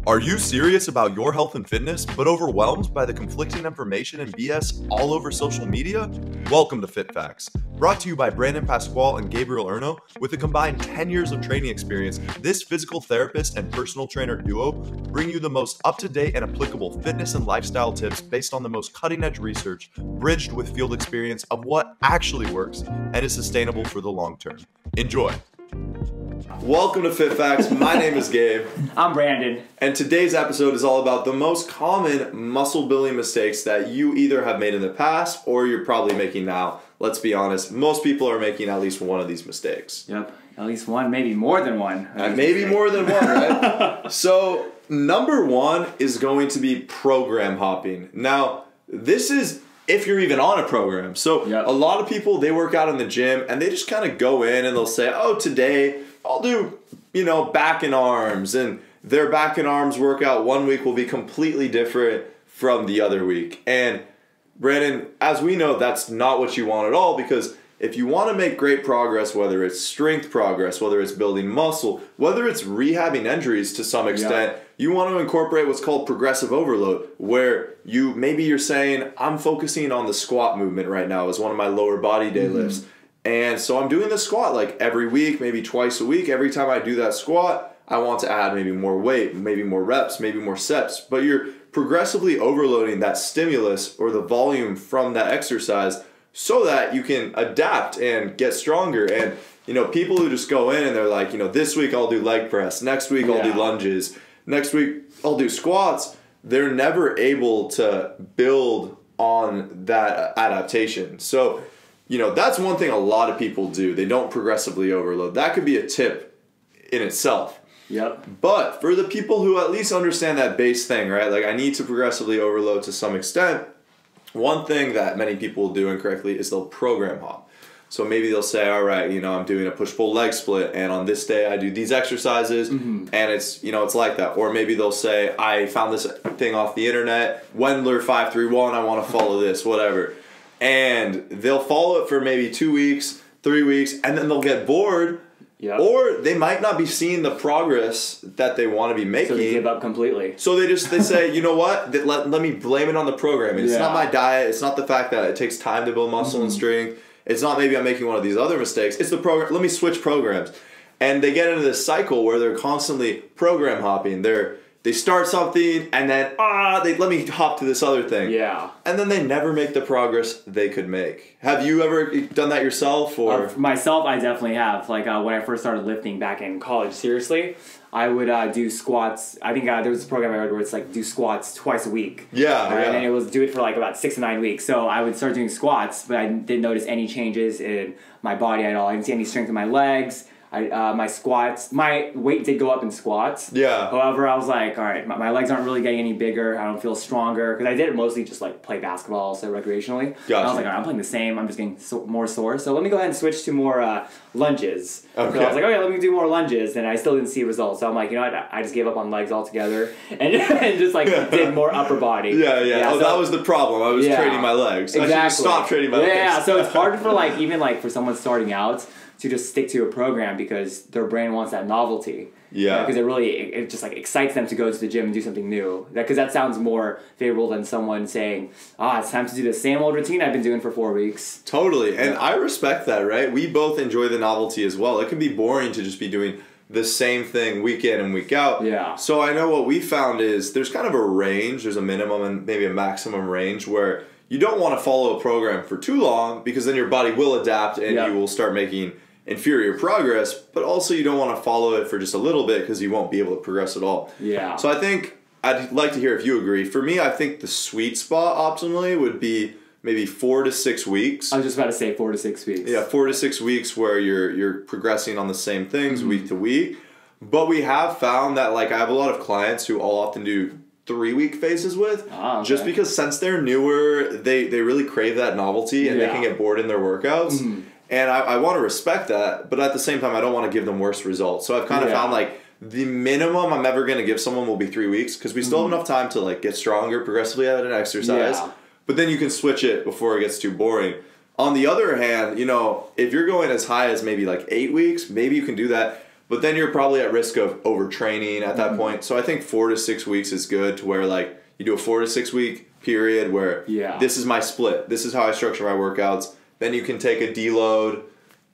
Are you serious about your health and fitness, but overwhelmed by the conflicting information and BS all over social media? Welcome to Fit Facts. Brought to you by Brandon Pascual and Gabe Erno. With a combined 10 years of training experience, this physical therapist and personal trainer duo bring you the most up-to-date and applicable fitness and lifestyle tips based on the most cutting-edge research, bridged with field experience of what actually works and is sustainable for the long term. Enjoy. Welcome to Fit Facts. My name is Gabe. I'm Brandon. And today's episode is all about the most common muscle building mistakes that you either have made in the past or you're probably making now. Let's be honest, most people are making at least one of these mistakes. Yep, at least one, maybe more than one. Maybe more than one, right? So, number one is going to be program hopping. Now, this is if you're even on a program. So, a lot of people, they work out in the gym and they just kind of go in and they'll say, oh, today I'll do, back and arms, and their back and arms workout one week will be completely different from the other week. And Brandon, as we know, that's not what you want at all, because if you want to make great progress, whether it's strength progress, whether it's building muscle, whether it's rehabbing injuries to some extent, you want to incorporate what's called progressive overload, where maybe you're saying, I'm focusing on the squat movement right now as one of my lower body day lifts. And so I'm doing the squat like every week, maybe twice a week. Every time I do that squat, I want to add maybe more weight, maybe more reps, maybe more sets. But you're progressively overloading that stimulus or the volume from that exercise so that you can adapt and get stronger. And, people who just go in and they're like, this week I'll do leg press, next week I'll do lunges, next week I'll do squats. They're never able to build on that adaptation. So, that's one thing a lot of people do. They don't progressively overload. That could be a tip in itself. Yep. But for the people who at least understand that base thing, right? Like, I need to progressively overload to some extent. One thing that many people do incorrectly is they'll program hop. So maybe they'll say, all right, I'm doing a push-pull leg split, and on this day I do these exercises, and it's, it's like that. Or maybe they'll say, I found this thing off the internet, Wendler 531, I want to follow this, whatever. And they'll follow it for maybe 2 weeks, 3 weeks, and then they'll get bored. Yep. Or they might not be seeing the progress that they want to be making. So they give up completely. So they say, you know what? Let me blame it on the programming. It's not my diet. It's not the fact that it takes time to build muscle and strength. It's not maybe I'm making one of these other mistakes. It's the program. Let me switch programs. And they get into this cycle where they're constantly program hopping. They start something and then, let me hop to this other thing. Yeah. And then they never make the progress they could make. Have you ever done that yourself? Or myself, I definitely have. Like when I first started lifting back in college, seriously, I would do squats. I think there was a program I read where it's like do squats twice a week. Yeah, right? And it was do it for like about 6 to 9 weeks. So I would start doing squats, but I didn't notice any changes in my body at all. I didn't see any strength in my legs. My squats, my weight did go up in squats. Yeah. However, I was like, all right, my legs aren't really getting any bigger. I don't feel stronger. Because I did it mostly just like play basketball, so recreationally. Gotcha. And I was like, all right, I'm playing the same. I'm just getting more sore. So let me go ahead and switch to more lunges. Okay. So I was like, okay, let me do more lunges. And I still didn't see results. So I'm like, what? I just gave up on legs altogether. And just like did more upper body. Yeah. So that was the problem. I was training my legs. Exactly. I should stop training my legs. Yeah, so it's hard for even for someone starting out to just stick to a program because their brain wants that novelty. Yeah. Because it just like excites them to go to the gym and do something new. Because that sounds more favorable than someone saying, it's time to do the same old routine I've been doing for 4 weeks. Totally. And I respect that, right? We both enjoy the novelty as well. It can be boring to just be doing the same thing week in and week out. Yeah. So I know what we found is there's kind of a range. There's a minimum and maybe a maximum range where you don't want to follow a program for too long because then your body will adapt and you will start making inferior progress, but also you don't want to follow it for just a little bit because you won't be able to progress at all. Yeah. So I think I'd like to hear if you agree. For me, I think the sweet spot optimally would be maybe 4 to 6 weeks. I was just about to say 4 to 6 weeks. Yeah, 4 to 6 weeks where you're progressing on the same things week to week. But we have found that I have a lot of clients who I'll often do 3-week phases with, just because since they're newer, they really crave that novelty and they can get bored in their workouts. And I want to respect that, but at the same time, I don't want to give them worse results. So I've kind of found the minimum I'm ever going to give someone will be 3 weeks because we still have enough time to get stronger progressively at an exercise. Yeah. But then you can switch it before it gets too boring. On the other hand, if you're going as high as maybe 8 weeks, maybe you can do that. but then you're probably at risk of overtraining at that point. So I think 4 to 6 weeks is good to where like you do a 4 to 6 week period where this is my split. This is how I structure my workouts. Then you can take a deload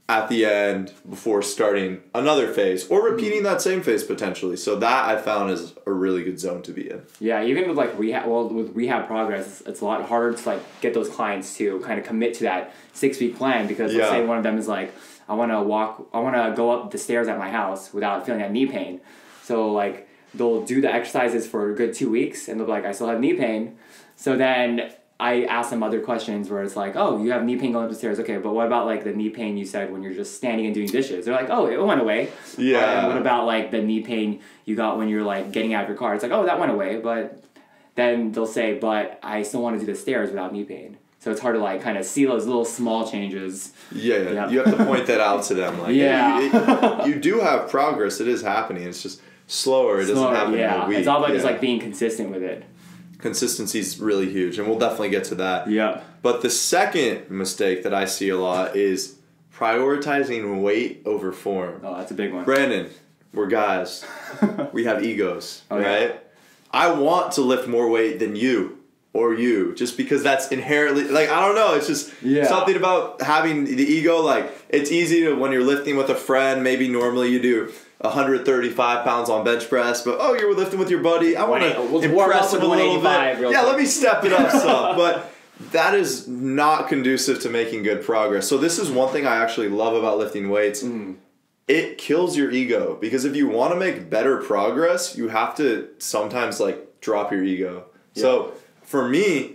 at the end before starting another phase or repeating that same phase potentially. So that I found is a really good zone to be in. Yeah, even with like rehab, with rehab progress, it's a lot harder to like get those clients to kind of commit to that 6 week plan because let's say one of them is like, I want to go up the stairs at my house without feeling that knee pain. So like they'll do the exercises for a good 2 weeks and they'll be like, I still have knee pain. So then I ask them other questions where it's like, oh, you have knee pain going up the stairs. Okay, but what about like the knee pain you said when you're just standing and doing dishes? They're like, oh, it went away. Yeah. And what about like the knee pain you got when you're like getting out of your car? It's like, oh, that went away. But then they'll say, but I still want to do the stairs without knee pain. So it's hard to like kind of see those little small changes. Yeah. You have to point that out to them. Like, hey, you do have progress. It is happening. It's just slower. It doesn't happen in a week. It's all about just like being consistent with it. Consistency is really huge, and we'll definitely get to that. Yeah. But the second mistake that I see a lot is prioritizing weight over form. Oh, that's a big one. Brandon, we're guys. We have egos, right? Yeah. I want to lift more weight than you or you, just because that's inherently, like, I don't know, it's just something about having the ego. Like, it's easy to, when you're lifting with a friend, maybe normally you do 135 pounds on bench press, but you're lifting with your buddy. I want to impress him a little bit. Yeah, let me step it up some. But that is not conducive to making good progress. So this is one thing I actually love about lifting weights. It kills your ego, because if you want to make better progress, you have to sometimes like drop your ego. So for me,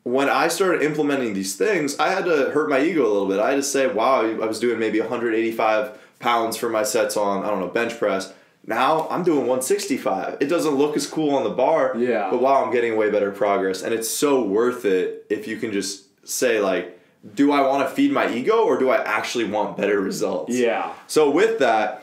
when I started implementing these things, I had to hurt my ego a little bit. I had to say, wow, I was doing maybe 185 pounds for my sets on, I don't know, bench press. Now I'm doing 165. It doesn't look as cool on the bar, but wow, I'm getting way better progress. And it's so worth it if you can just say like, do I want to feed my ego or do I actually want better results? Yeah. So with that,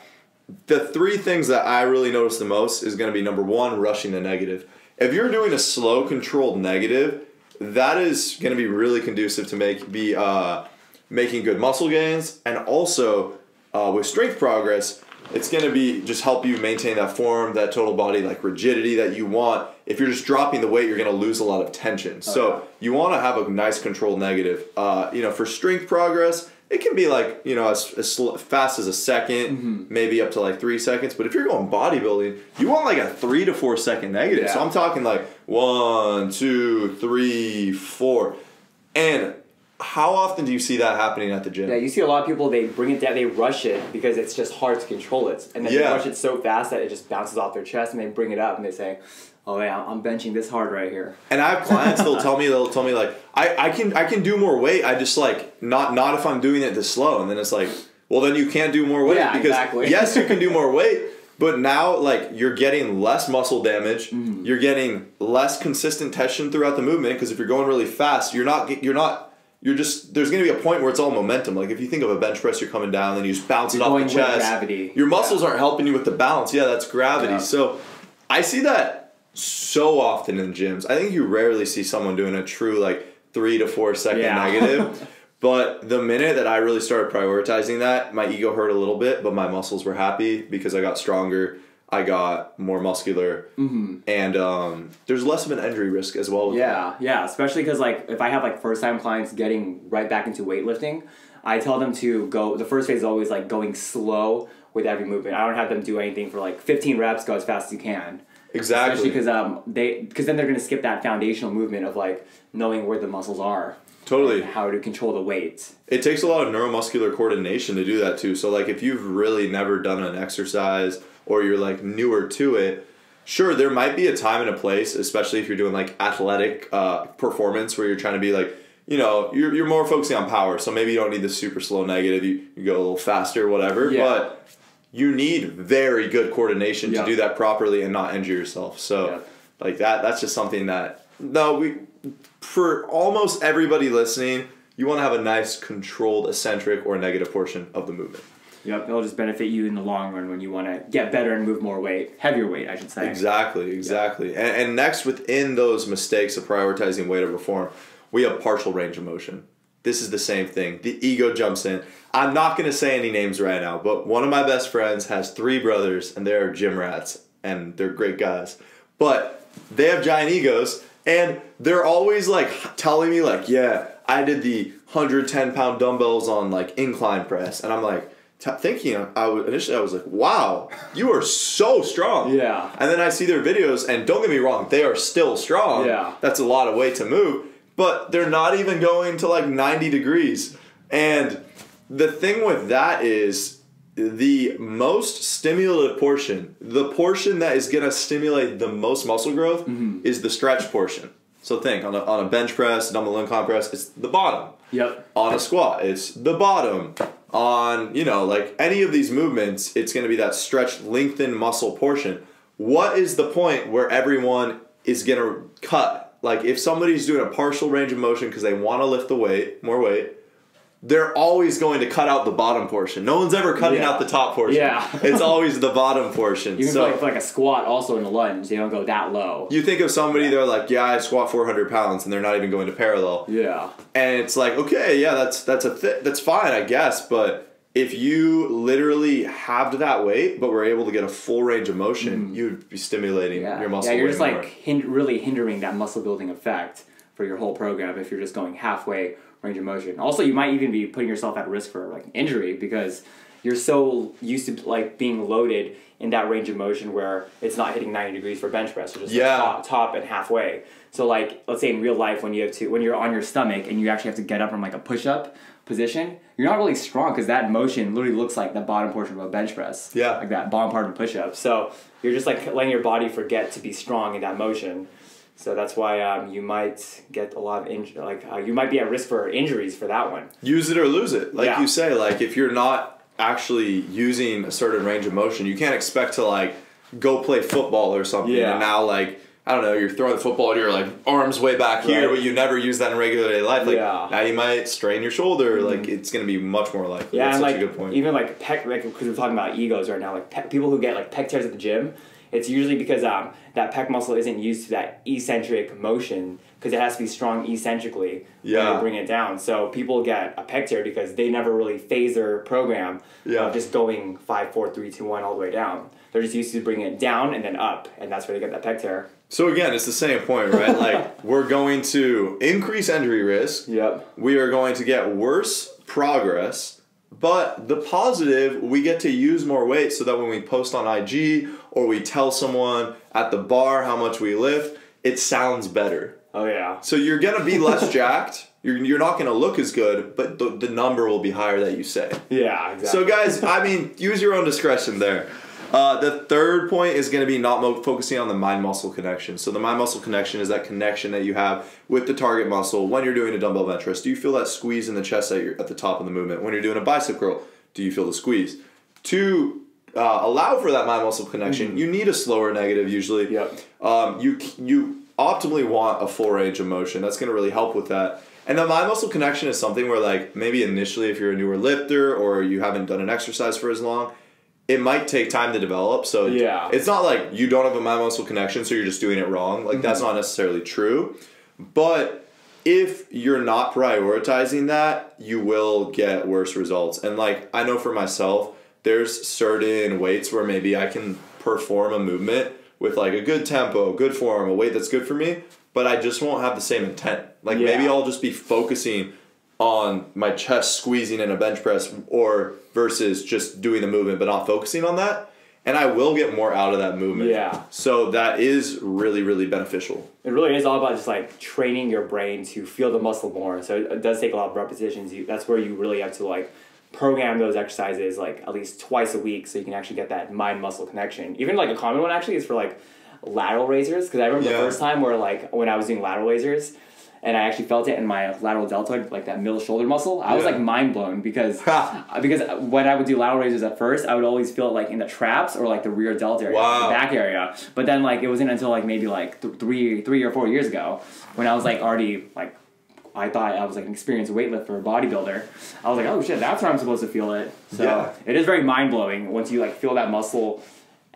the 3 things that I really notice the most is going to be number 1, rushing the negative. If you're doing a slow, controlled negative, that is going to be really conducive to making good muscle gains, and also with strength progress, it's going to be just help you maintain that form, that total body like rigidity that you want. If you're just dropping the weight, you're going to lose a lot of tension. So you want to have a nice controlled negative. For strength progress, it can be like, as fast as a second, maybe up to like 3 seconds. But if you're going bodybuilding, you want like a 3 to 4 second negative. So I'm talking like 1, 2, 3, 4. And how often do you see that happening at the gym? Yeah, you see a lot of people, they bring it down, they rush it because it's just hard to control it. And then they rush it so fast that it just bounces off their chest, and they bring it up and they say, oh yeah, I'm benching this hard right here. And I have clients, they'll tell me like, I can do more weight, I just like, not if I'm doing it this slow. And then it's like, well then you can't do more weight. Yeah, because yes, you can do more weight, but now like you're getting less muscle damage, you're getting less consistent tension throughout the movement, because if you're going really fast, there's going to be a point where it's all momentum. Like if you think of a bench press, you're coming down and you just bounce it off the chest. Gravity. Your muscles aren't helping you with the balance. Yeah, that's gravity. Yeah. So I see that so often in gyms. I think you rarely see someone doing a true like 3 to 4 second negative. But the minute that I really started prioritizing that, my ego hurt a little bit, but my muscles were happy because I got stronger. I got more muscular, and there's less of an injury risk as well. Yeah, especially because like if I have like first time clients getting right back into weightlifting, I tell them to go. The first phase is always like going slow with every movement. I don't have them do anything for like 15 reps. Go as fast as you can. Exactly. Especially because then they're gonna skip that foundational movement of like knowing where the muscles are. Totally. And how to control the weight. It takes a lot of neuromuscular coordination to do that too. So like if you've really never done an exercise, or you're like newer to it, sure, there might be a time and a place, especially if you're doing like athletic performance where you're trying to be like, you're more focusing on power. So maybe you don't need the super slow negative. You go a little faster, whatever. Yeah. But you need very good coordination to do that properly and not injure yourself. So like that's just something that, for almost everybody listening, you want to have a nice controlled eccentric or negative portion of the movement. Yep, it'll just benefit you in the long run when you want to get better and move more weight. Heavier weight, I should say. Exactly. Yeah. And next, within those mistakes of prioritizing weight over form, we have partial range of motion. this is the same thing. The ego jumps in. I'm not going to say any names right now, but one of my best friends has 3 brothers, and they're gym rats, and they're great guys. But they have giant egos, and they're always like telling me like, yeah, I did the 110-pound dumbbells on like incline press, and I'm like thinking, initially I was like, wow, you are so strong. Yeah. And then I see their videos, and don't get me wrong, they are still strong. Yeah. That's a lot of weight to move, but they're not even going to like 90 degrees. And the thing with that is the most stimulative portion, the portion that is going to stimulate the most muscle growth is the stretch portion. So think, on a bench press, dumbbell incline press, it's the bottom. Yep. On a squat, it's the bottom. On, you know, like any of these movements, it's going to be that stretch, lengthened muscle portion. What is the point where everyone is going to cut? Like if somebody's doing a partial range of motion because they want to lift the weight, more weight, they're always going to cut out the bottom portion. No one's ever cutting out the top portion. Yeah. It's always the bottom portion. Even for like a squat, also in a lunge, they don't go that low. You think of somebody, they're like, yeah, I squat 400 pounds, and they're not even going to parallel. Yeah. And it's like, okay, yeah, that's fine, I guess, but if you literally halved that weight, but were able to get a full range of motion, you'd be stimulating your muscle. Yeah, you're just more. like really hindering that muscle building effect for your whole program if you're just going halfway range of motion. Also, you might even be putting yourself at risk for like injury because you're so used to like being loaded in that range of motion where it's not hitting 90 degrees for bench press, or just like top and halfway. So like, let's say in real life when you're on your stomach and you actually have to get up from like a push-up position, you're not really strong because that motion literally looks like the bottom portion of a bench press. Yeah. Like that bottom part of a push-up. So you're just like letting your body forget to be strong in that motion. So that's why you might get a lot of you might be at risk for injuries for that one. Use it or lose it. Like you say, like if you're not actually using a certain range of motion, you can't expect to like go play football or something and now like I don't know, you're throwing the football and your like arms way back here, but you never use that in regular day life. Like now you might strain your shoulder. Like it's gonna be much more likely. Yeah, that's such a good point. Even like pec, like because we're talking about egos right now, like people who get like pec tears at the gym, it's usually because that pec muscle isn't used to that eccentric motion because it has to be strong eccentrically when you bring it down. So people get a pec tear because they never really phase their program of just going 5, 4, 3, 2, 1 all the way down. They're just used to bringing it down and then up, and that's where they get that pec tear. So again, it's the same point, right? Like we're going to increase injury risk. Yep. We are going to get worse progress, but the positive, we get to use more weight so that when we post on IG or we tell someone at the bar how much we lift, it sounds better. Oh yeah. So you're gonna be less jacked. You're not gonna look as good, but the number will be higher that you say. Yeah, exactly. So guys, I mean, use your own discretion there. The third point is going to be not focusing on the mind-muscle connection. So the mind-muscle connection is that connection that you have with the target muscle when you're doing a dumbbell bench press. Do you feel that squeeze in the chest at the top of the movement? When you're doing a bicep curl, do you feel the squeeze? To allow for that mind-muscle connection, you need a slower negative usually. Yep. You optimally want a full range of motion. That's going to really help with that. And the mind-muscle connection is something where like maybe initially if you're a newer lifter or you haven't done an exercise for as long, it might take time to develop, so it's not like you don't have a mind-muscle connection, so you're just doing it wrong. Like, that's not necessarily true. But if you're not prioritizing that, you will get worse results. And, like, I know for myself, there's certain weights where maybe I can perform a movement with, like, a good tempo, good form, a weight that's good for me, but I just won't have the same intent. Like, maybe I'll just be focusing on my chest squeezing in a bench press or versus just doing the movement but not focusing on that, and I will get more out of that movement. Yeah. So that is really, really beneficial. It really is all about just like training your brain to feel the muscle more. So it does take a lot of repetitions. That's where you really have to like program those exercises like at least twice a week so you can actually get that mind-muscle connection. Even like a common one actually is for like lateral raisers, because I remember the first time where like when I was doing lateral raisers, and I actually felt it in my lateral deltoid, like that middle shoulder muscle. I was like mind blown because when I would do lateral raises at first, I would always feel it like in the traps or like the rear delt area, the back area. But then like it wasn't until like maybe like three or 4 years ago when I was like already like, I thought I was like an experienced weightlifter, bodybuilder. I was like, oh shit, that's where I'm supposed to feel it. So it is very mind blowing once you like feel that muscle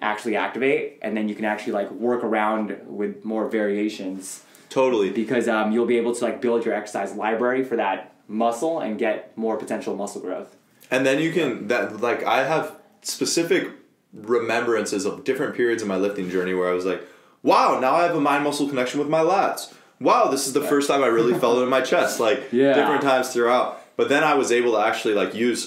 actually activate, and then you can actually like work around with more variations. Totally. Because you'll be able to like build your exercise library for that muscle and get more potential muscle growth. And then you can, I have specific remembrances of different periods in my lifting journey where I was like, wow, now I have a mind-muscle connection with my lats. Wow, this is the first time I really felt it in my chest. Different times throughout. But then I was able to actually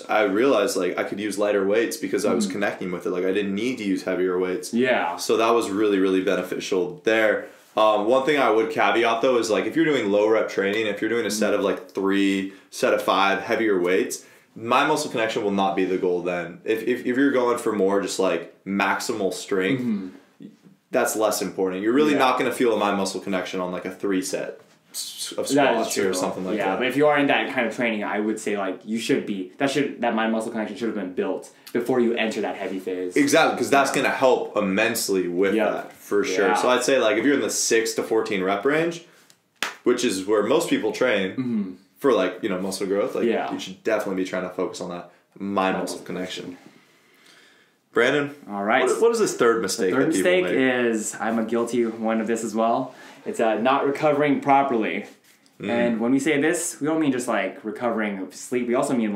I realized I could use lighter weights because I was connecting with it. I didn't need to use heavier weights. Yeah. So that was really, really beneficial there. One thing I would caveat though is if you're doing low rep training, if you're doing a set of 3, set of 5 heavier weights, mind muscle connection will not be the goal then. If you're going for more just maximal strength, that's less important. You're really not going to feel a mind muscle connection on a 3 set of squats or something like that. Yeah, but if you are in that kind of training, I would say you should be that mind muscle connection should have been built before you enter that heavy phase. Exactly, because that's going to help immensely with that for sure. So I'd say if you're in the 6 to 14 rep range, which is where most people train for muscle growth, you should definitely be trying to focus on that mind muscle connection. Brandon, all right. What is this third mistake? The third mistake is, I'm a guilty one of this as well. It's not recovering properly. And when we say this, we don't mean just recovering of sleep. We also mean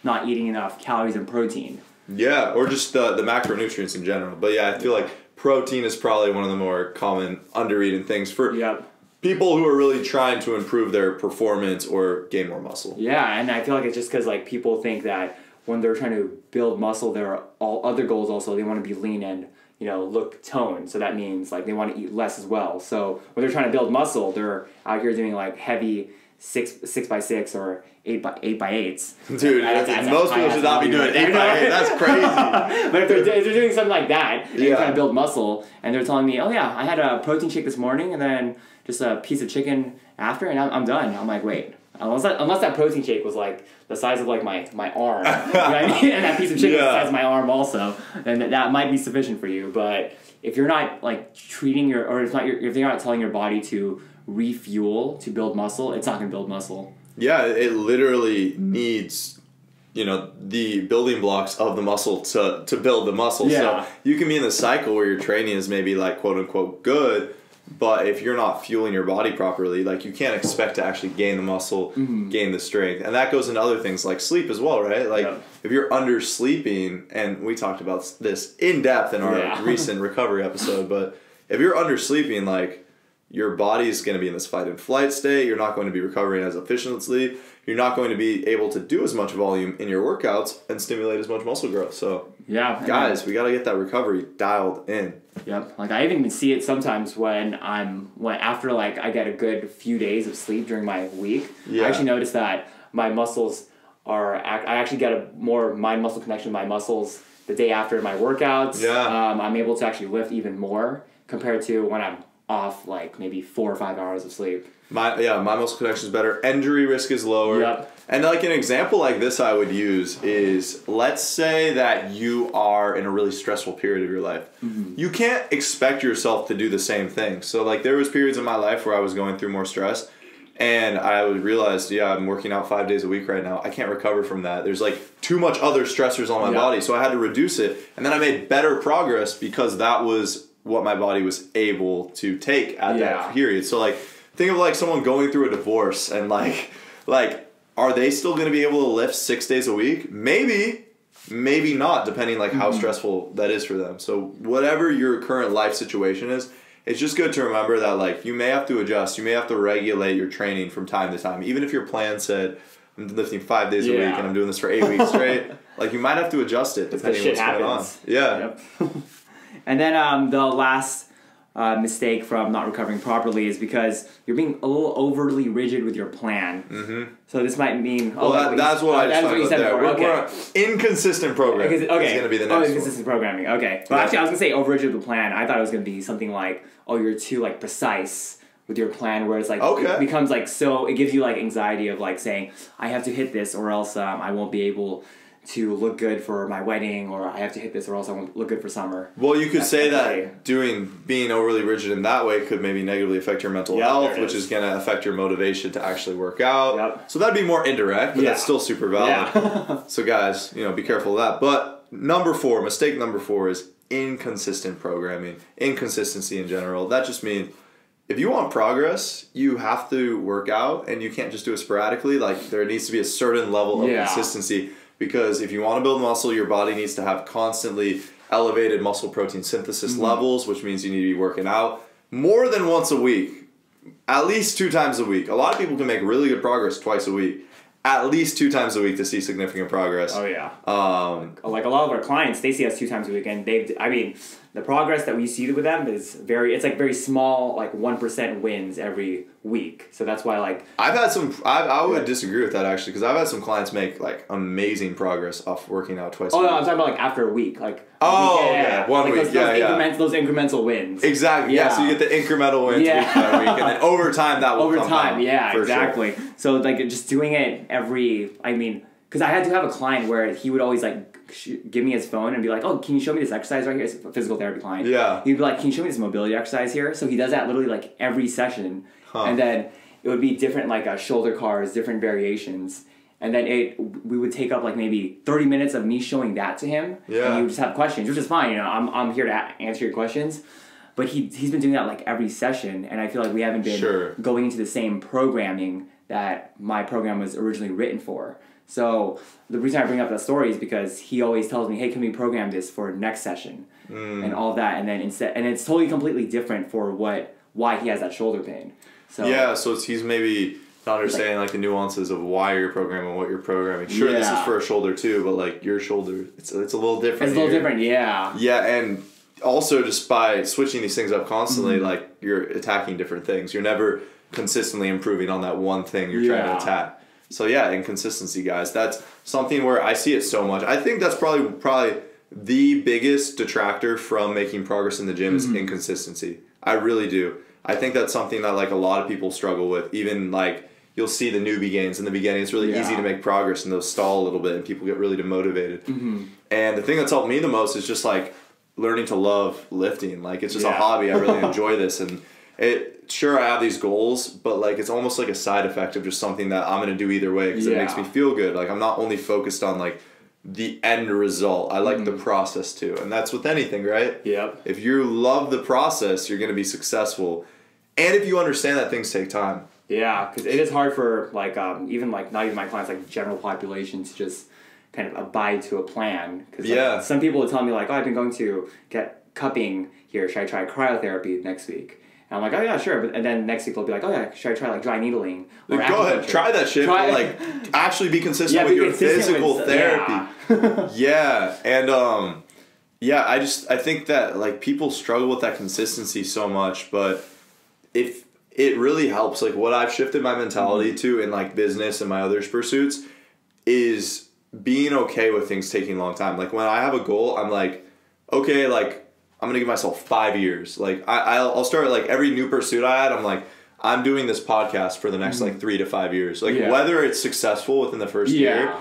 not eating enough calories and protein. Yeah, or just the macronutrients in general. But yeah, I feel protein is probably one of the more common under-eaten things for people who are really trying to improve their performance or gain more muscle. Yeah, and I feel it's just because people think that when they're trying to build muscle, there are all other goals also. They want to be lean and look toned. So that means they want to eat less as well. So when they're trying to build muscle, they're out here doing heavy 6x6 or 8x8s. Dude, most people should not be doing 8x8. That's crazy. But if they're doing something like that, and they're trying to build muscle, and they're telling me, oh yeah, I had a protein shake this morning and then just a piece of chicken after, and I'm done. I'm wait. Unless that protein shake was the size of my arm, you know what I mean? And that piece of chicken was the size of my arm also, and that might be sufficient for you. But if you're not treating if you're not telling your body to refuel to build muscle, it's not going to build muscle. Yeah, it literally needs the building blocks of the muscle to build the muscle. So you can be in the cycle where your training is maybe quote unquote good. But if you're not fueling your body properly, you can't expect to actually gain the muscle, gain the strength. And that goes into other things like sleep as well, right? If you're undersleeping, and we talked about this in depth in our recent recovery episode, but if you're undersleeping, your body is going to be in this fight and flight state. You're not going to be recovering as efficiently. You're not going to be able to do as much volume in your workouts and stimulate as much muscle growth. So, guys, we got to get that recovery dialed in. Yep. I even see it sometimes when after I get a good few days of sleep during my week. Yeah. I actually notice that my muscles I actually get a more mind-muscle connection with my muscles the day after my workouts. Yeah. I'm able to actually lift even more compared to when I'm off maybe 4 or 5 hours of sleep. My muscle connection is better. Injury risk is lower. Yep. And an example like this I would use is, let's say that you are in a really stressful period of your life. You can't expect yourself to do the same thing. So there was periods in my life where I was going through more stress, and I would realize, I'm working out 5 days a week right now. I can't recover from that. There's too much other stressors on my body, so I had to reduce it. And then I made better progress because that was what my body was able to take at that period. So think of someone going through a divorce and are they still going to be able to lift 6 days a week? Maybe not, depending how stressful that is for them. So whatever your current life situation is, it's just good to remember that you may have to adjust. You may have to regulate your training from time to time. Even if your plan said, I'm lifting 5 days a week and I'm doing this for 8 weeks straight, you might have to adjust it depending on what's going on. Yeah. Yep. And then the last mistake from not recovering properly is because you're being a little overly rigid with your plan. So this might mean... that's what I just talked about there. We're inconsistent programming is going to be the next one. Inconsistent programming, okay. Well, actually, I was going to say over rigid with the plan. I thought it was going to be something you're too precise with your plan, where it's it becomes so... It gives you anxiety of saying, I have to hit this or else I won't be able to look good for my wedding, or I have to hit this or else I won't look good for summer. Well, you could say that being overly rigid in that way could maybe negatively affect your mental health, which is going to affect your motivation to actually work out. Yep. So that'd be more indirect, but that's still super valid. Yeah. So guys, be careful of that. But mistake number 4 is inconsistent programming, inconsistency in general. That just means if you want progress, you have to work out, and you can't just do it sporadically. Like, there needs to be a certain level of consistency, because if you want to build muscle, your body needs to have constantly elevated muscle protein synthesis levels, which means you need to be working out more than once a week, at least 2 times a week. A lot of people can make really good progress twice a week. At least 2 times a week to see significant progress. Oh yeah. Like a lot of our clients, they see us 2 times a week, and the progress that we see with them is very small, like 1% wins every week. So that's why I've had some. I would disagree with that actually, because I've had some clients make like amazing progress off working out twice. Oh no, I'm talking about like after a week, like. One week, those incremental wins. Exactly. Yeah. So you get the incremental wins week by week, and then over time that will come down. Exactly. Sure. So like just doing it because I had to have a client where he would always like give me his phone and be like, oh, can you show me this exercise right here? It's a physical therapy client. Yeah. He'd be like, can you show me this mobility exercise here? So he does that literally like every session, and then it would be different like shoulder cars, different variations. And then we would take up like maybe 30 minutes of me showing that to him. Yeah. And he would just have questions, which is fine. You know, I'm here to answer your questions. But he's been doing that like every session, and I feel like we haven't been going into the same programming that my program was originally written for. So the reason I bring up that story is because he always tells me, hey, can we program this for next session? And all that. And then and it's totally completely different for why he has that shoulder pain. So yeah, so he's maybe not understanding like the nuances of why you're programming, what you're programming. Sure, this is for a shoulder too, but like your shoulder, it's a little different. It's a little different, yeah. Yeah, and also just by switching these things up constantly, like you're attacking different things. You're never consistently improving on that one thing you're trying to attack. So yeah, inconsistency, guys. That's something where I see it so much. I think that's probably the biggest detractor from making progress in the gym is inconsistency. I really do. I think that's something that like a lot of people struggle with. Even like you'll see the newbie gains in the beginning. It's really easy to make progress, and those stall a little bit, and people get really demotivated. And the thing that's helped me the most is just like learning to love lifting. Like it's just a hobby. I really enjoy this, and sure I have these goals, but like it's almost like a side effect of just something that I'm gonna do either way because it makes me feel good. Like I'm not only focused on like the end result. I like the process too, and that's with anything, right? Yep. If you love the process, you're gonna be successful, and if you understand that things take time. Yeah, because it is hard for like even like not even my clients, like general population to just kind of abide to a plan. Because some people will tell me like, oh, I've been going to get cupping here. Should I try cryotherapy next week? And I'm like, oh yeah, sure. And then next week they'll be like, oh yeah, should I try like dry needling? Or go ahead, try that shit. But like actually be consistent with your physical therapy. Yeah, and I think that like people struggle with that consistency so much, but if it really helps, like what I've shifted my mentality to in like business and my other pursuits is being okay with things taking a long time. Like when I have a goal, I'm like, okay, like I'm gonna give myself 5 years. Like I'll start like every new pursuit I had, I'm like, I'm doing this podcast for the next like 3 to 5 years. Like whether it's successful within the first year,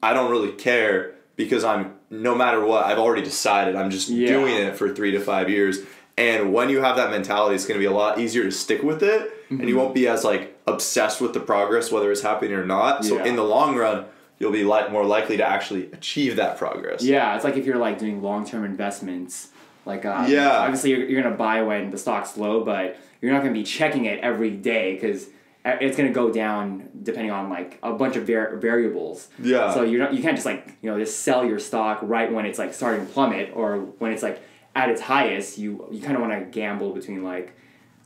I don't really care because no matter what, I've already decided I'm just doing it for 3 to 5 years. And when you have that mentality, it's going to be a lot easier to stick with it, and you won't be as like obsessed with the progress, whether it's happening or not. So in the long run, you'll be more likely to actually achieve that progress. Yeah, it's like if you're like doing long-term investments, like obviously you're going to buy when the stock's low, but you're not going to be checking it every day because it's going to go down depending on like a bunch of variables. Yeah. So you can't just like just sell your stock right when it's like starting to plummet or when it's like at its highest. You kind of want to gamble between like,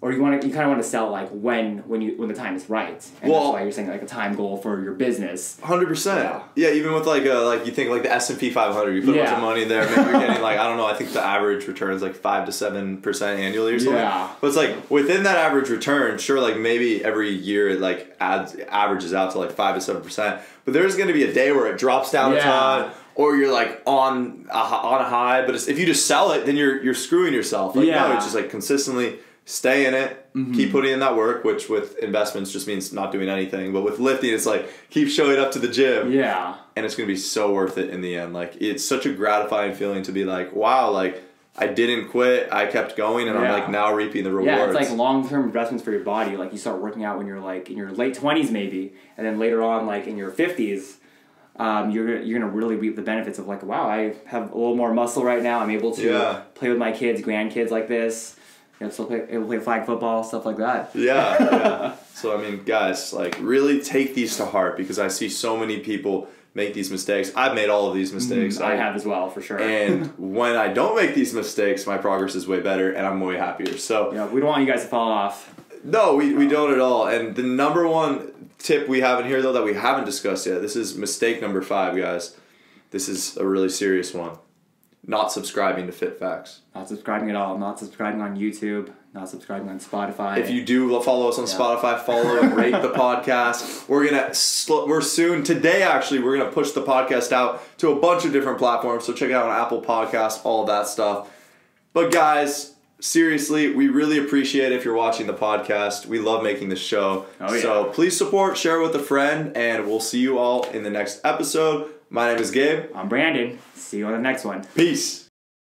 or you kind of want to sell like when the time is right. And that's why you're saying like a time goal for your business. 100%. Yeah, even with like you think like the S&P 500, you put a bunch of money in there, maybe you're getting like, I don't know, I think the average return is like 5 to 7% annually or something. Yeah. But it's like within that average return, sure, like maybe every year it like averages out to like 5 to 7%. But there's going to be a day where it drops down a ton. Or you're like on a high, but if you just sell it, then you're screwing yourself. Like no, it's just like consistently stay in it, keep putting in that work, which with investments just means not doing anything. But with lifting, it's like keep showing up to the gym. Yeah. And it's gonna be so worth it in the end. Like it's such a gratifying feeling to be like, wow, like I didn't quit, I kept going, and I'm like now reaping the rewards. Yeah, it's like long-term investments for your body. Like you start working out when you're like in your late 20s maybe, and then later on like in your 50s. You're gonna really reap the benefits of like, wow, I have a little more muscle right now. I'm able to play with my kids, grandkids like this. Still play flag football, stuff like that. Yeah. So, I mean, guys, like, really take these to heart because I see so many people make these mistakes. I've made all of these mistakes. I have as well, for sure. And when I don't make these mistakes, my progress is way better and I'm way happier. So yeah, we don't want you guys to fall off. No, we don't at all. And the number one tip we have in here, though, that we haven't discussed yet, this is mistake number 5, guys. This is a really serious one. Not subscribing to Fit Facts. Not subscribing at all. Not subscribing on YouTube. Not subscribing on Spotify. If you do follow us on Spotify, follow and rate the podcast. We're soon, today actually, we're gonna push the podcast out to a bunch of different platforms. So check it out on Apple Podcasts, all of that stuff. But guys, seriously, we really appreciate it if you're watching the podcast. We love making this show. Oh, yeah. So please support, share it with a friend, and we'll see you all in the next episode. My name is Gabe. I'm Brandon. See you on the next one. Peace.